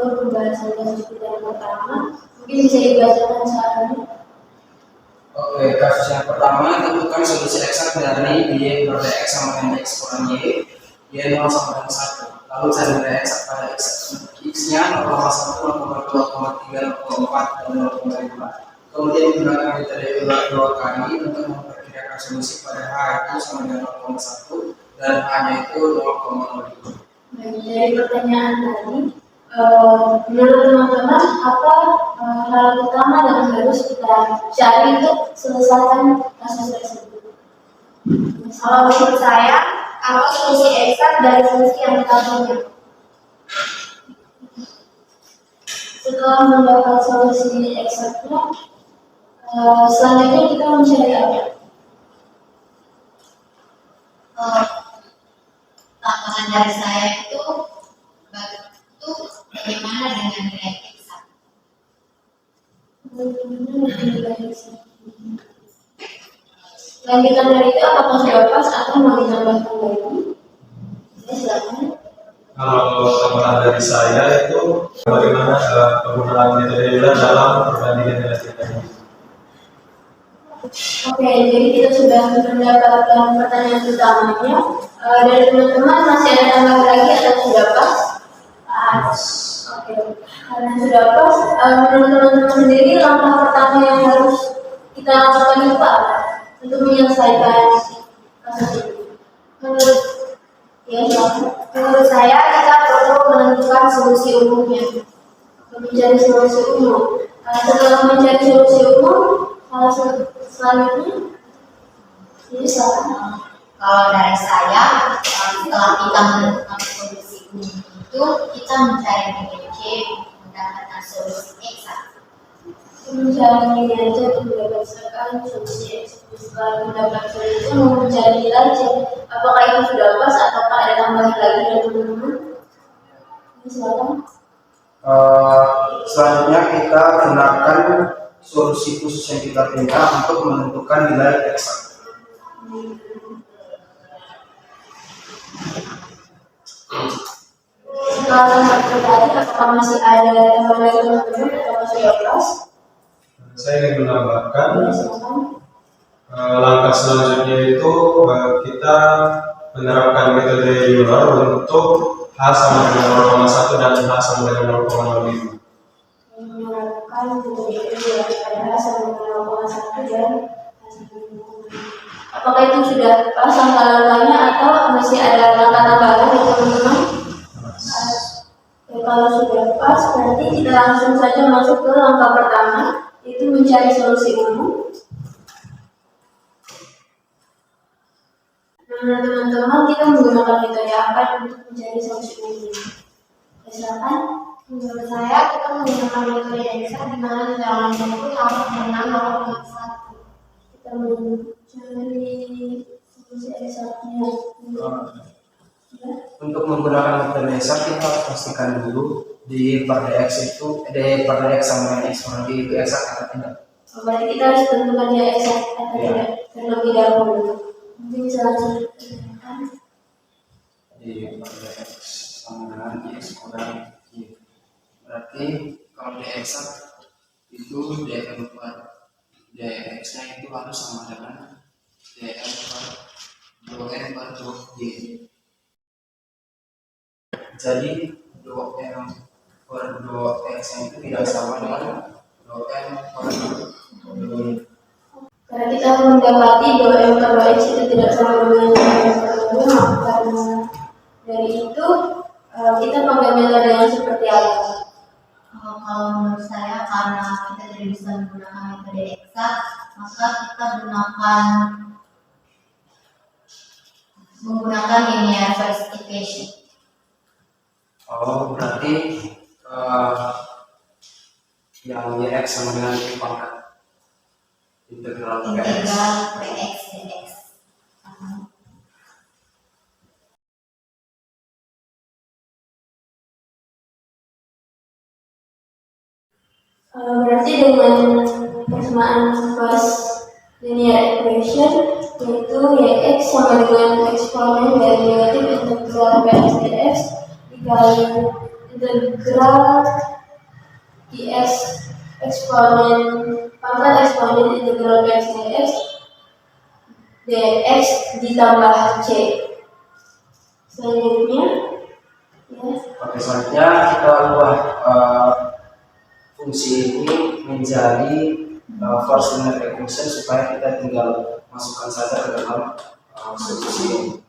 untuk pembahasan kasus pidana pertama. Mungkin bisa dibacakan soalnya. Oke, kasus yang pertama tentukan solusi eksak dari Y per dx sama dengan X kurang Y, Y 0 sama dengan 1. Lalu cari nilai eksak pada X-nya 0,1, 0,2, 0,3, 0,4, dan 0,5. Kemudian digunakan metode ulang dua kali untuk memperkirakan solusi pada H itu sama dengan 0,1 dan H-nya itu 0,05. Baik, dari pertanyaan tadi, menurut teman-teman apa hal utama yang harus kita cari untuk selesaikan kasus tersebut? Kalau menurut saya, apa solusi eksak dari solusi yang kita punya? Setelah mendapat solusi eksaknya, selanjutnya kita mencari apa? Tambahan dari saya itu bagaimana dengan nilai eksak? Lanjutan dari itu apakah sudah pas atau mau ditambahkan lagi? Silakan. Kalau tambahan dari saya itu bagaimana penggunaan metode Euler dalam perbandingan nilai nilai. Oke, jadi kita sudah mendapatkan pertanyaan utamanya. Dari teman-teman masih ada tambahan lagi atau sudah pas? Pas. Oke, karena sudah pas, menurut teman-teman sendiri langkah pertama yang harus kita lakukan itu apa untuk menyelesaikan kasus ini? Menurut saya kita perlu menentukan solusi umumnya. Mencari solusi umum. Setelah mencari solusi umum, selanjutnya ini silakan. Kalau dari saya, setelah kita menentukan solusi umum itu, kita mencari nilai J mendapatkan solusi eksak. Mencari nilai J berdasarkan solusi X. Setelah mendapat solusi umum, mencari nilai J. Apakah itu sudah pas ataukah ada tambahan lagi dari teman-teman? Silakan. Selanjutnya kita gunakan solusi khusus yang kita punya untuk menentukan nilai eksak. Setelah satu tadi, apakah masih ada tambahan lagi teman-teman atau sudah pas? Saya ingin menambahkan langkah selanjutnya itu kita menerapkan metode Euler untuk H sama dengan 0,1 dan H sama dengan 0,05. Menerapkan metode Euler pada H sama dengan 0,1 dan H sama dengan 0,5. Apakah itu sudah pas langkah-langkahnya atau masih ada langkah tambahan ya teman-teman? Kalau sudah pas, berarti kita langsung saja masuk ke langkah pertama, itu mencari solusi umum. Menurut teman-teman, kita menggunakan metode apa untuk mencari solusi umum? Misalkan, Menurut saya, kita menggunakan metode eksak di mana di dalamnya itu harus menang 0,1. kita mencari solusi eksaknya. Untuk menggunakan metode eksak kita harus pastikan dulu di per dx itu D per dx sama dengan X kurang Y itu eksak atau tidak. Berarti kita harus tentukan dia eksak atau tidak terlebih dahulu. Mungkin bisa langsung ditanyakan. D per dx sama dengan X kurang Y. Berarti kalau D eksak itu dm per dx-nya itu harus sama dengan dm per 2n per 2y. Jadi 2m per 2x itu tidak sama dengan 2m per 2y. Karena kita mendapati 2m per 2x itu tidak sama dengan 2m per 2y, karena dari itu kita pakai metode yang seperti apa? Kalau menurut saya, karena kita tidak bisa menggunakan metode eksak, maka kita menggunakan linear first equation. Oh, berarti yang Yx sama dengan Y pangkat integral Px. Px dx. Berarti dengan persamaan first linear equation, yaitu Yx sama dengan eksponen dari negatif integral Px dx dikali integral dx eksponen pangkat eksponen integral dx dx ditambah c. Selanjutnya, ya. Oke, selanjutnya kita ubah fungsi ini menjadi first linear equation supaya kita tinggal masukkan saja ke dalam solusi ini.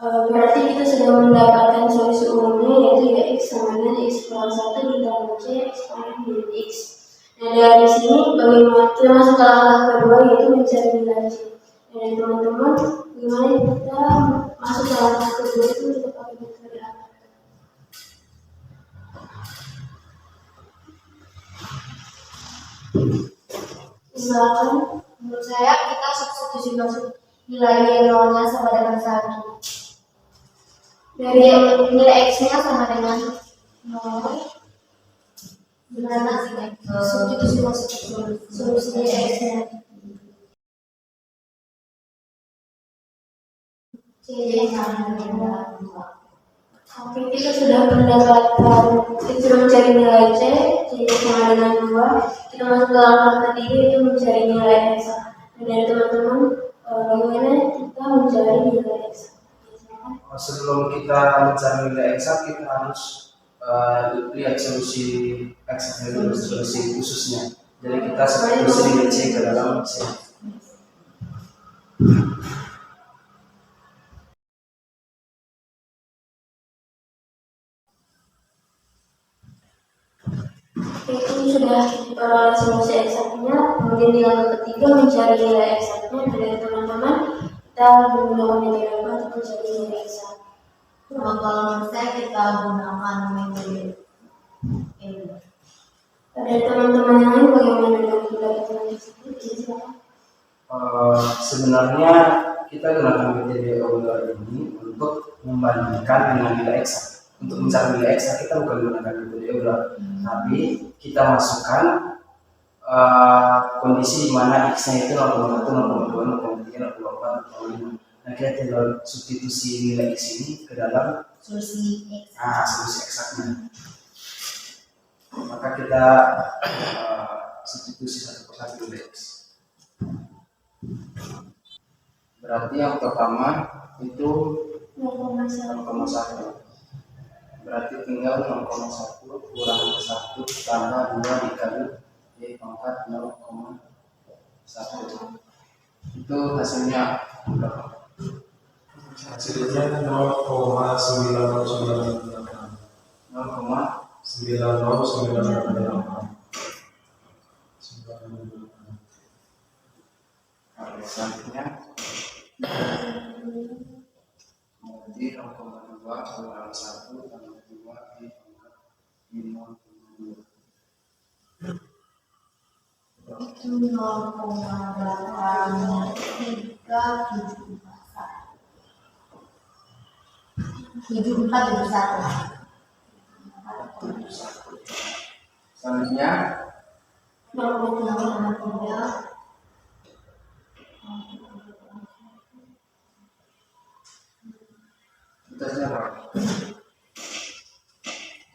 Berarti kita sudah mendapatkan solusi umumnya, yaitu ya x sama dengan x kurang 1 ditambah c eksponen min x. Nah, dari sini bagaimana kita masuk ke langkah kedua, yaitu mencari nilai c. Dan teman-teman, bagaimana kita masuk ke langkah kedua itu kita pakai metode apa? Misalkan, Menurut saya kita substitusi masuk nilai y0-nya sama dengan 1. Dari nilai x-nya sama dengan 0. Gimana sih substitusi masuk solusi x-nya? C sama dengan 2. Oke, kita sudah mendapatkan, kita sudah mencari nilai c sama dengan 2. Kita masuk ke langkah ketiga, itu mencari nilai x. Dan dari teman-teman, bagaimana kita mencari nilai x? Sebelum kita mencari nilai eksak, kita harus lihat solusi eksak dulu, solusi khususnya. Jadi kita substitusi nilai c ke dalam c. Itu sudah diperoleh solusi eksaknya, kemudian di langkah ketiga mencari nilai eksaknya. Dan dari teman-teman, kita menggunakan metode apa untuk mencari nilai eksak? Kalau menurut saya kita gunakan metode Euler. Dari teman-teman yang lain, bagaimana dengan pendapat tersebut? Silakan. Sebenarnya kita gunakan metode Euler ini untuk membandingkan dengan nilai eksak. Untuk mencari nilai eksak kita bukan menggunakan metode Euler, tapi kita masukkan kondisi di mana x-nya itu 0,1, 0,2, 0,3, 0,4, 0,5. Nah, kita tinggal substitusi nilai x ini ke dalam Solusi x. solusi eksaknya. Maka kita substitusi satu persatu nilai x. Berarti yang pertama itu 0,1. Berarti tinggal 0,1 kurang 1 tambah 2 dikali y pangkat 0,1. Itu hasilnya berapa? Hasilnya 0,9098. 0,9098. Selanjutnya berarti 0,2 kurang 1 tambah 2 y pangkat 5,2. Itu 0,8374. 74,1. Selanjutnya 0,3. Tutasnya berapa?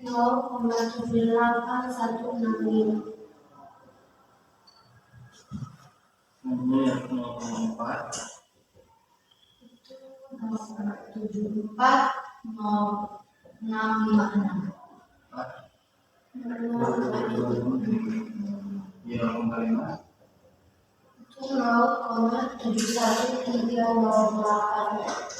0,78165. Ini yang 0,4. 0,740656. Ya, 0,5. Itu 0,71308.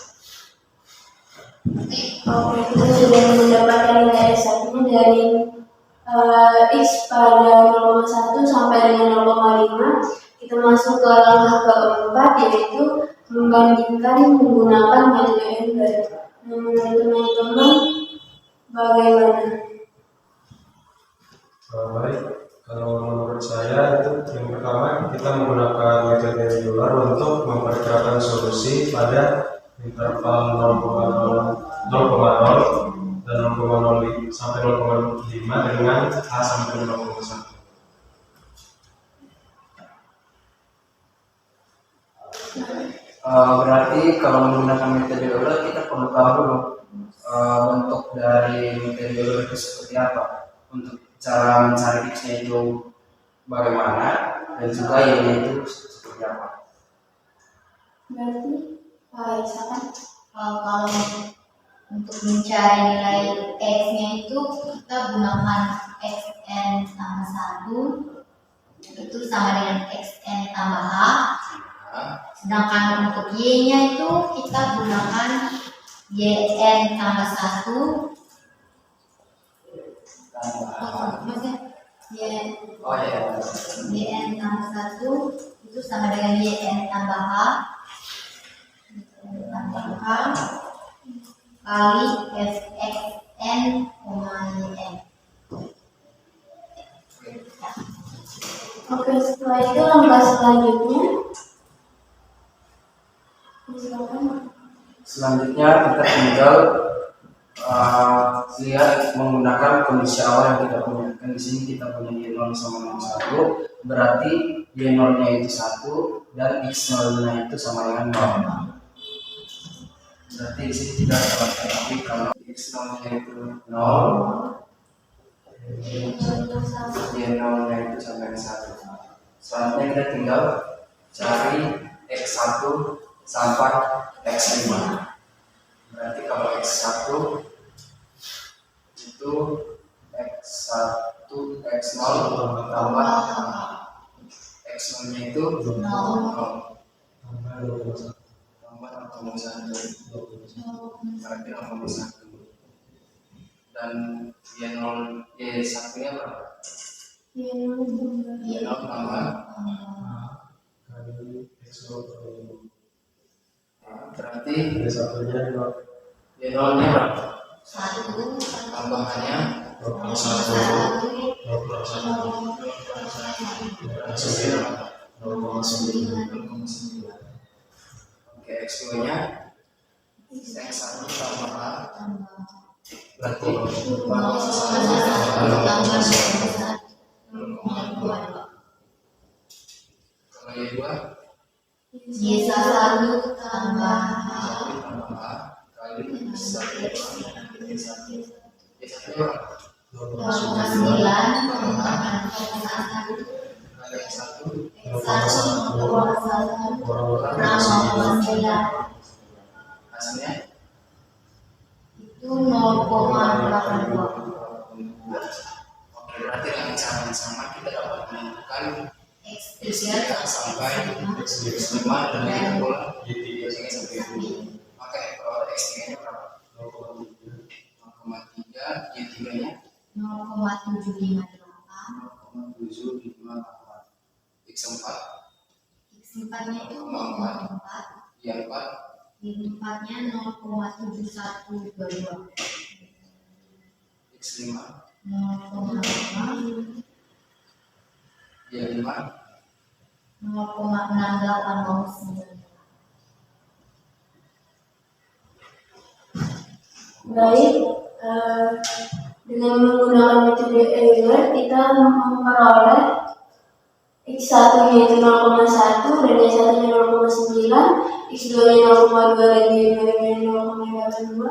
Oke, kita sudah mendapatkan nilai eksaknya dari x pada 0,1 sampai dengan 0,5. Kita masuk ke langkah keempat, yaitu membandingkan menggunakan metode Euler. Menurut teman-teman, bagaimana? Baik, kalau menurut saya itu yang pertama kita menggunakan metode Euler untuk memperkirakan solusi pada interval 0,0 dan 0,05 sampai 0,5 dengan h sampai dengan 0,1. Berarti kalau menggunakan metode Euler kita perlu tahu dulu bentuk dari metode Euler itu seperti apa, untuk cara mencari x-nya itu bagaimana, dan juga y-nya itu seperti apa. Berarti misalkan Kalau untuk mencari nilai x-nya itu kita gunakan xn tambah 1 itu sama dengan xn tambah h. Sedangkan untuk y-nya itu kita gunakan yn tambah 1. Maksudnya Oh ya. yn tambah 1 itu sama dengan yn tambah h kali fxn, yn. oke, setelah itu langkah selanjutnya misalkan Selanjutnya kita tinggal lihat menggunakan kondisi awal yang kita punya. Kan di sini kita punya y0 sama dengan 1, berarti y0-nya itu 1 dan x0-nya itu sama dengan 0. Berarti di sini kita dapat lagi kalau x0-nya itu 0, y0-nya itu sama dengan 1. Selanjutnya kita tinggal cari x1 sampai x5. Berarti kalau x1 itu x1 x0 tambah x0 nya itu 0 tambah 0,1 berarti 0,1 dan y0 y1 nya berapa? Y0 tambah berarti satunya y0 nya berapa? 1 Tambahannya 0,9. Oke, x2 nya x1 tambah a berarti 0,1 kalau y2 y1 tambah a kali 1 y1 nya berapa? 0,9 Kali x1 hasilnya itu 0,82. Oke, berarti dengan cara yang sama kita dapat menentukan x3 sampai x5 dan kita pula y3 sampai y2. Oke, kalau x3 nya berapa? 0,3, y3 nya 0,758. 0,758. x4 x4 nya itu 0,4. y4 y4 nya 0,7122. x5 0,5. y5 0,6809. baik, dengan menggunakan metode Euler kita memperoleh x1 nya itu 0,1 dan y1 nya 0,9, x2 nya 0,2 dan y2 nya 0,82,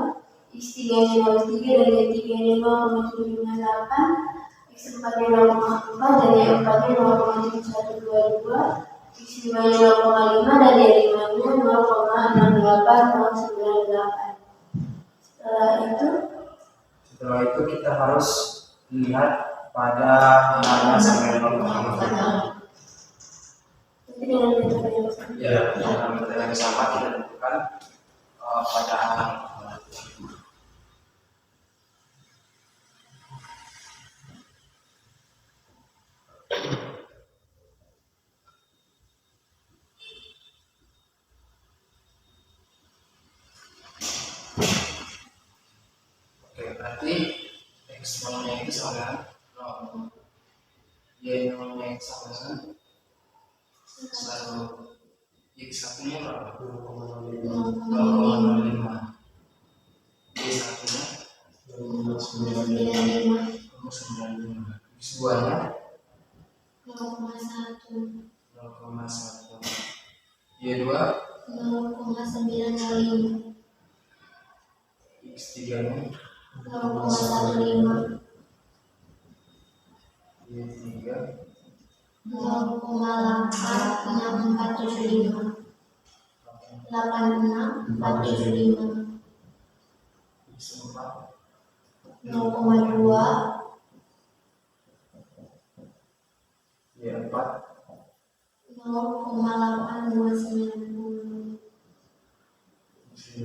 x3 nya 0,3 dan y3 nya 0,758, x4 nya 0,4 dan y4 nya 0,7122, x5 nya 0,5 dan y5 nya 0,68098. Setelah itu kita harus lihat pada hanya sampai 0,4. Dengan metode yang sama. Ya, dengan metode yang sama kita tentukan pada oke, berarti x0 nya itu sama 0, y0 nya itu sama 1, x1 nya berapa? 0,05, y1 nya 0,95, x2 nya 0,1. 0,1, y2 0,905, X3 nya 0,15, Y3 0,8475, 86475, X4 0,2, Y4 0,8290, X5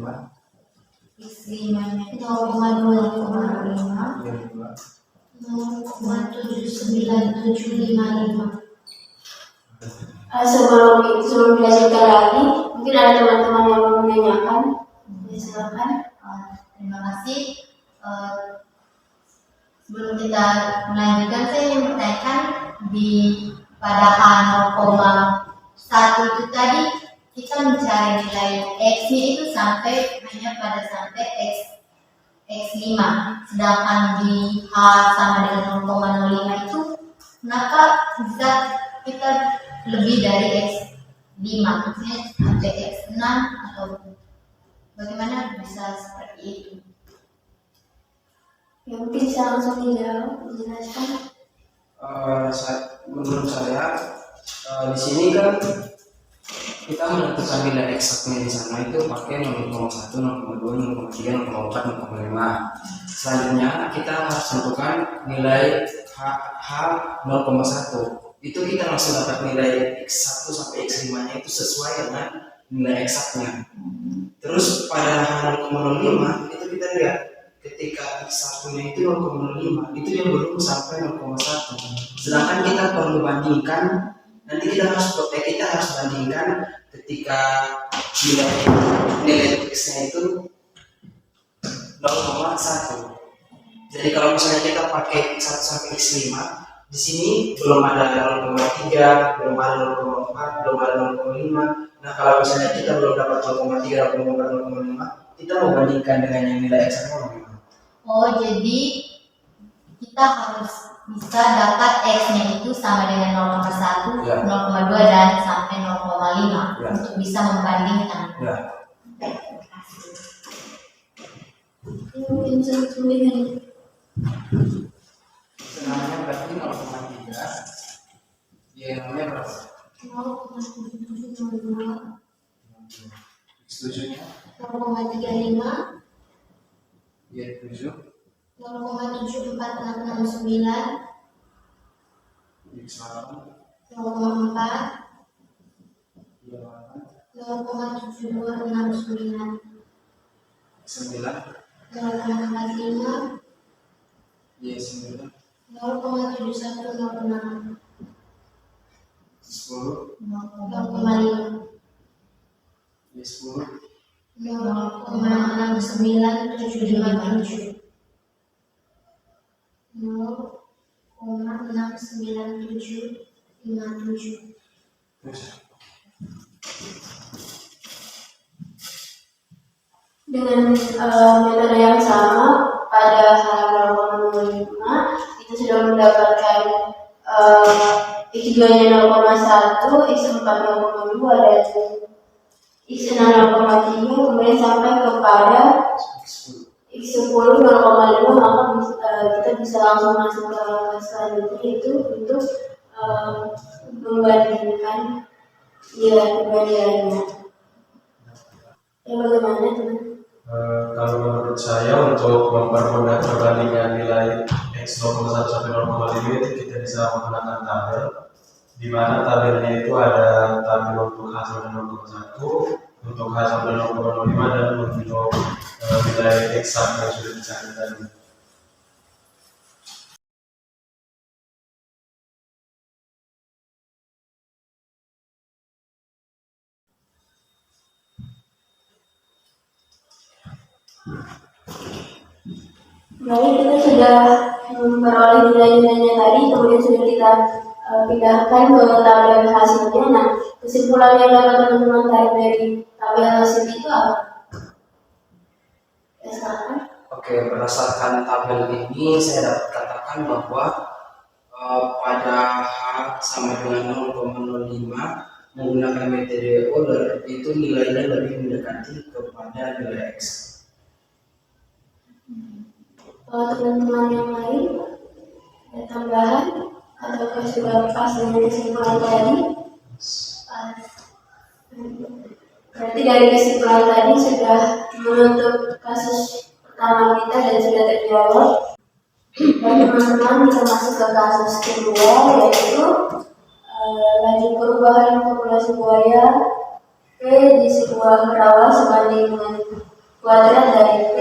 X5-nya 0,25, Y5 0,79755. Sebelum dilanjutkan lagi, mungkin ada teman-teman yang mau menanyakan. Ya, silakan. Terima kasih. Sebelum kita melanjutkan, saya ingin bertanyakan pada H0,1 itu tadi kita mencari nilai X-nya itu hanya pada sampai X5, sedangkan di H sama dengan 0,05 itu kenapa bisa kita lebih dari X5, maksudnya sampai X6, atau bagaimana bisa seperti itu? Ya, mungkin bisa langsung dijelaskan. Menurut saya di sini kan kita menentukan nilai eksaknya di sana itu pakai 0,1, 0,2, 0,3, 0,4, 0,5. Selanjutnya kita harus tentukan nilai H 0,1. Itu kita langsung dapat nilai X1 sampai X5 nya itu sesuai dengan nilai eksaknya. Terus pada H 0,05 itu kita lihat ketika X1 nya itu 0,05 itu yang belum sampai 0,1. Sedangkan kita perlu bandingkan, nanti kita harus bandingkan ketika nilai X nya itu 0,1. Jadi kalau misalnya kita pakai X1 sampai X5, di sini belum ada 0,3, belum ada 0,4, belum ada 0,5. Nah, kalau misalnya kita belum dapat 0,3, 0,4, 0,5, kita mau bandingkan dengan yang nilai X-nya bagaimana? Oh, jadi kita harus bisa dapat X-nya itu sama dengan 0,1, Ya. 0,2, dan sampai 0,5 Ya. untuk bisa membandingkan. Ya. Baik, terima kasih. Mungkin bisa tuliskan. Namanya berarti 0,3. Ya, namanya berapa? 0,702, X7 nya 0,35, Y7, 0,74669, X8, 0,4, Y8, 0,7269, X9, 0,45, Y9, 0,7106, 10, 0,5, Y10, 0,697757, 0,69757. terus Dengan metode yang sama pada halaman 0,05 itu sudah mendapatkan X2-nya 0,1, X4 0,2, dan X6 0,3, kemudian sampai kepada X10. X10 0,5, maka kita bisa langsung masuk ke selanjutnya itu untuk membandingkan nilai-nilainya. Ya, bagaimana teman? Kalau menurut saya untuk mempermudah perbandingan nilai X 0,1 sampai 0,5 itu kita bisa menggunakan tabel, di mana tabelnya itu ada tabel untuk H sama dengan 0,1, untuk H sama dengan 0,05, dan untuk nilai eksak yang sudah dicari tadi. Baik, kita sudah memperoleh nilai-nilainya tadi, kemudian sudah kita pindahkan ke tabel hasilnya. Nah, kesimpulan yang dapat teman-teman tarik dari tabel hasil itu apa? Ya, silakan. Oke, berdasarkan tabel ini saya dapat katakan bahwa pada H sama dengan 0,05 menggunakan metode Euler itu nilainya lebih mendekati kepada nilai X. Kalau teman-teman yang lain ada tambahan atau sudah pas dengan kesimpulan tadi? Berarti dari kesimpulan tadi sudah menutup kasus pertama kita dan sudah terjawab. Dan teman-teman bisa masuk ke kasus kedua, yaitu laju perubahan populasi buaya P di sebuah rawa sebanding dengan kuadrat dari P.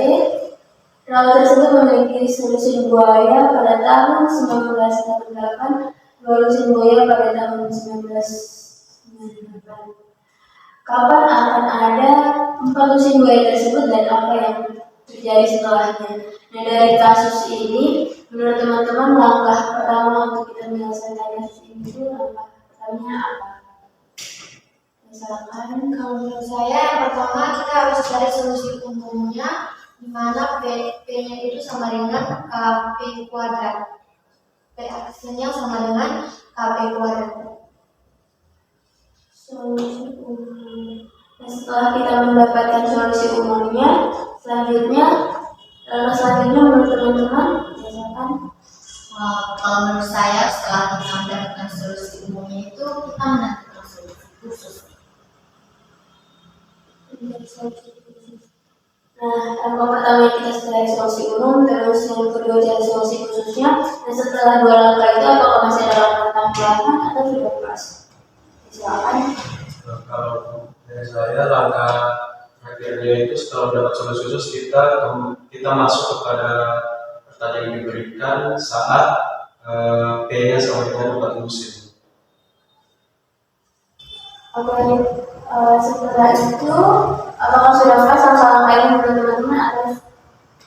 Rawa tersebut memiliki lusin buaya pada tahun 1988, 2 lusin buaya pada tahun 1998. Kapan akan ada 4 lusin buaya tersebut dan apa yang terjadi setelahnya? Nah, dari kasus ini, menurut teman-teman langkah pertama untuk kita menyelesaikan kasus ini itu langkah pertamanya apa? Misalkan Kalau menurut saya yang pertama kita harus cari solusi umumnya, di mana P-nya itu sama dengan KP kuadrat. P aksinya sama dengan KP kuadrat. solusi umum. Nah, setelah kita mendapatkan solusi umumnya, selanjutnya menurut teman-teman, misalkan Kalau menurut saya setelah kita mendapatkan solusi umumnya itu kita menentukan solusi khusus. Nah, langkah pertama kita cari solusi umum, terus yang kedua cari solusi khususnya. Dan setelah 2 langkah itu, apakah masih ada langkah tambahan atau sudah pas? Misalkan Kalau dari saya langkah akhirnya itu setelah mendapat solusi khusus kita masuk kepada pertanyaan yang diberikan saat P-nya sama dengan 4 lusin. Setelah itu, apakah sudah pas langkah ini menurut teman-teman atau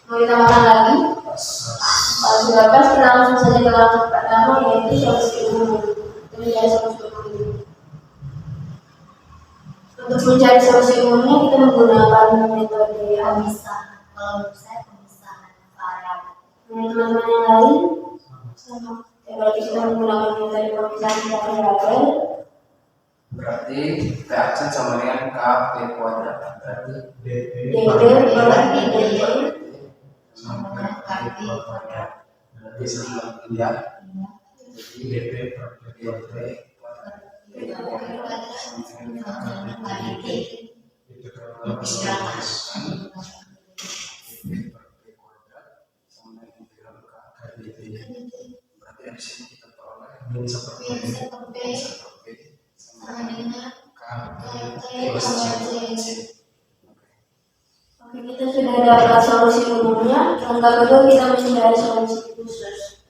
mau ditambahkan lagi? Kalau sudah pas, kita langsung saja ke langkah pertama, yaitu solusi umum. Mencari solusi umum. Untuk mencari solusi umumnya, kita menggunakan metode Pemisahan. Kalau menurut saya pemisahan variabel. teman-teman yang lain. Sama. Ya, berarti kita menggunakan metode pemisahan variabel. Berarti P aksen sama dengan KP kuadrat. Berarti DP per DP. sama dengan KP kuadrat. Berarti sama ya. Jadi DP per DP itu kalau berarti di sini kita peroleh ini seperti ini. Sama dengan Oke, kita sudah dapat solusi umumnya. Langkah kedua kita mencari solusi khusus.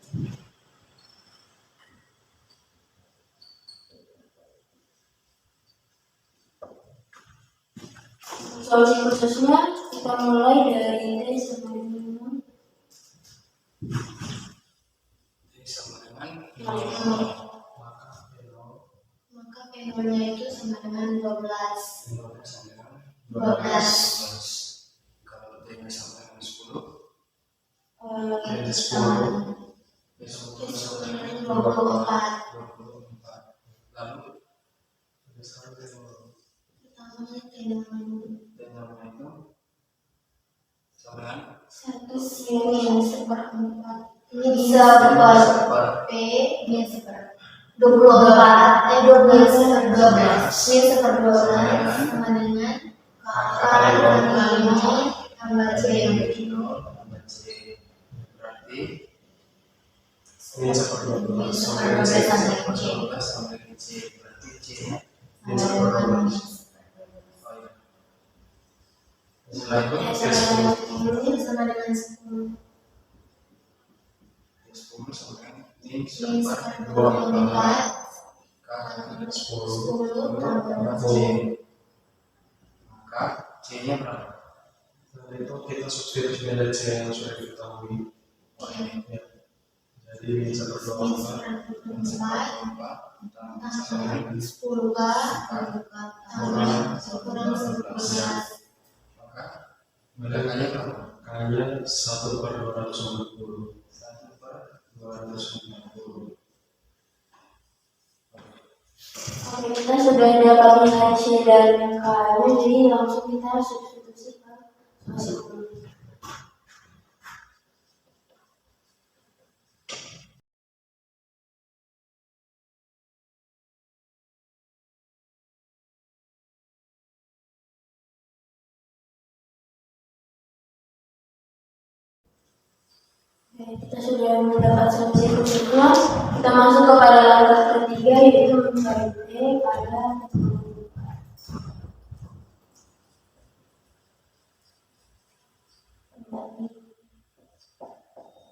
Solusi khususnya kita mulai dari T sama dengan maka P0-nya itu sama dengan 12. Kalau T-nya sama dengan 10, Itu 10. sama dengan 24. Lalu Pertamanya T0 T-nya itu sama dengan 1/4. Ini bisa berubah P min 24 12 sama dengan K tambah C yang itu berarti Ini seperti min 12 sampai sampai C sampai C berarti C-nya sama dengan setelah itu min sama dengan 10 10 sama dengan min min seperempat 24 10 tambah C, maka C-nya berapa? itu kita substitusi nilai C yang sudah diketahui. Ya. Jadi ini seperti min 4 tambah 10 tambah kurang 11 maka mereka berapa? Kayaknya 1/240. 1/240. Oke, kita sudah dapat nilai C dan K-nya, jadi langsung kita substitusi ke masuk. Oke, kita sudah mendapat solusi kedua. Kita masuk kepada langkah ketiga, yaitu mencari T pada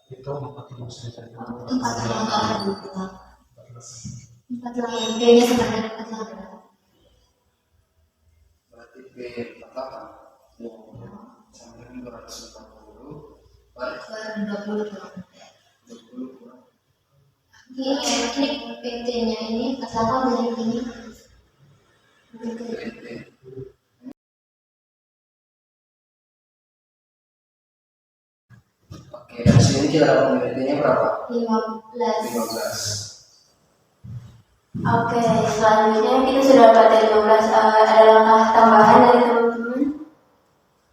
Itu 40 saja. Empat langkah dua. Empat langkah. Kayaknya sebenarnya empat langkah. Berarti B 48 sama dengan 240 per 20 kilometer. 20 kurang. Ini klik PT-nya ini asalkan dari ini. PT. Oke, dari sini kita dapat nilainya berapa? 15. 15. Oke, selanjutnya kita sudah dapat 15. Ada langkah tambahan dari teman-teman?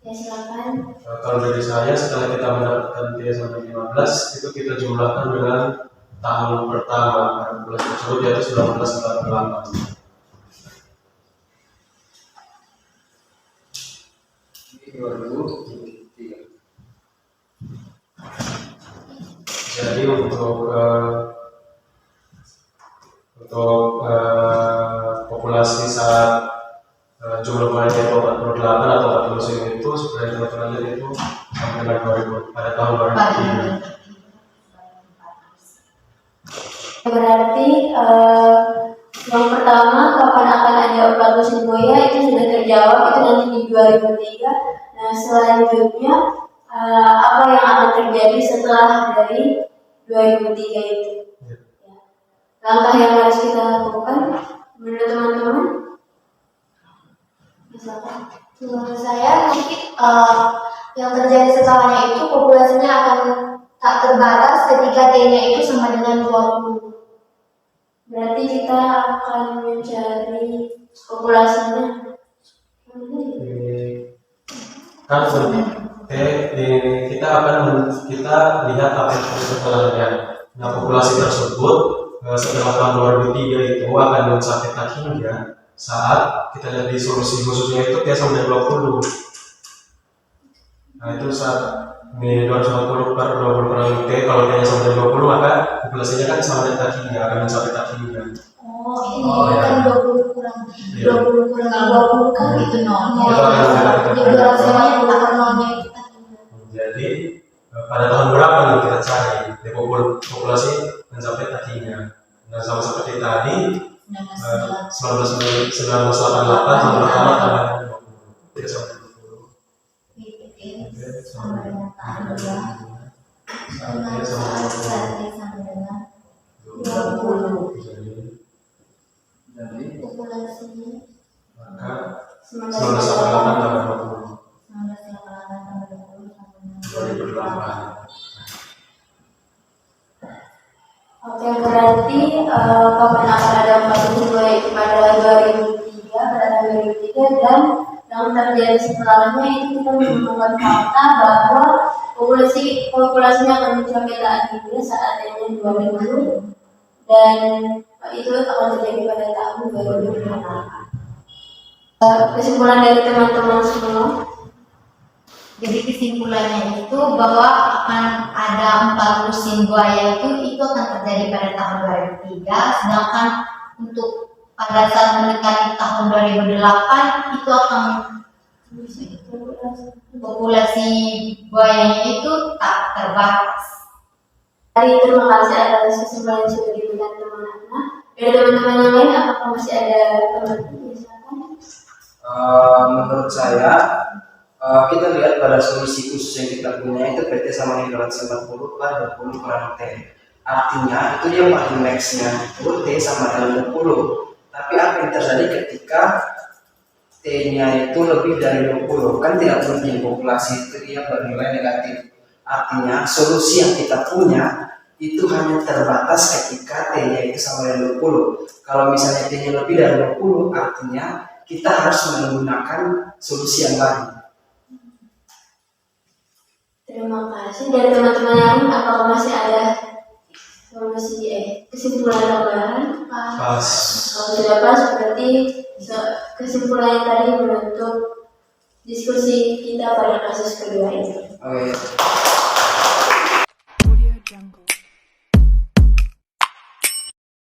Ya, silakan. Kalau dari saya, setelah kita mendapatkan T sampai 15, itu kita jumlahkan dengan tahun pertama karena bulan tersebut yaitu 1948. Ini 2003. Jadi untuk populasi saat jumlah pemain itu 48 atau 40 itu sebenarnya teman-teman itu sampai dengan 2000 pada tahun 2003. Berarti yang pertama, kapan akan ada 4 musim buaya itu sudah terjawab, itu nanti di 2003. Nah, selanjutnya apa yang akan terjadi setelah dari 2003 itu? Ya. Langkah yang harus kita lakukan menurut teman-teman? Misalkan, Menurut saya nanti yang terjadi setelahnya itu populasinya akan tak terbatas ketika T-nya itu sama dengan 20. berarti kita akan mencari populasinya. Kan kita lihat apa yang terjadi setelahnya. Nah, populasi tersebut setelah tahun 2003 itu akan mencapai takinya saat kita lihat di solusi khususnya itu T sama dengan 20. Nah, itu saat ini 240 per 20 per T, kalau T nya sama dengan 20 maka populasinya kan sama dengan takinya, akan mencapai takinya. Oh, ini Oh, ya. kan 20 kurang Iya. 20 kurang 20 kan itu nolnya. Itu akan mencapai Jadi rasanya akan nolnya itu kan. Jadi pada tahun berapa nih kita cari di populasi mencapai takinya. Nah, sama seperti tadi 1988 tahun pertama tambah 20. Tidak sampai 20. Sama dengan tahun berapa? Sampai sama 20. Sama dengan 20. Jadi Populasinya Maka 1988 tambah 20. 1988 tambah 20 sama dengan 2008. Oke, berarti kapan akan ada 4 musim buaya itu pada 2003, pada tahun 2003, dan yang terjadi setelahnya itu kita menemukan fakta bahwa populasinya akan mencapai tahun saat T-nya 20, dan itu akan terjadi pada tahun 2008. Kesimpulan dari teman-teman semua. Jadi kesimpulannya itu bahwa akan ada 4 musim buaya itu akan terjadi pada tahun 2003, sedangkan untuk pada saat mendekati tahun 2008 itu akan populasi buayanya itu tak terbatas. Terima kasih atas kesimpulan yang sudah diberikan teman-teman. Dari teman-teman yang lain, apakah masih ada teman-teman? menurut saya kita lihat pada solusi khusus yang kita punya itu PT sama dengan 240 per 20 kurang T. Artinya itu dia paling max-nya itu T sama dengan 20. Tapi apa yang terjadi ketika T-nya itu lebih dari 20? Kan tidak mungkin populasi itu dia bernilai negatif. Artinya solusi yang kita punya itu hanya terbatas ketika T-nya itu sama dengan 20. Kalau misalnya T-nya lebih dari 20, artinya kita harus menggunakan solusi yang lain. Terima kasih. Dari teman-teman yang lain, apakah masih ada solusi kesimpulan tambahan? Pas. Kalau tidak pas, berarti kesimpulan yang tadi menutup diskusi kita pada kasus kedua ini. Oke.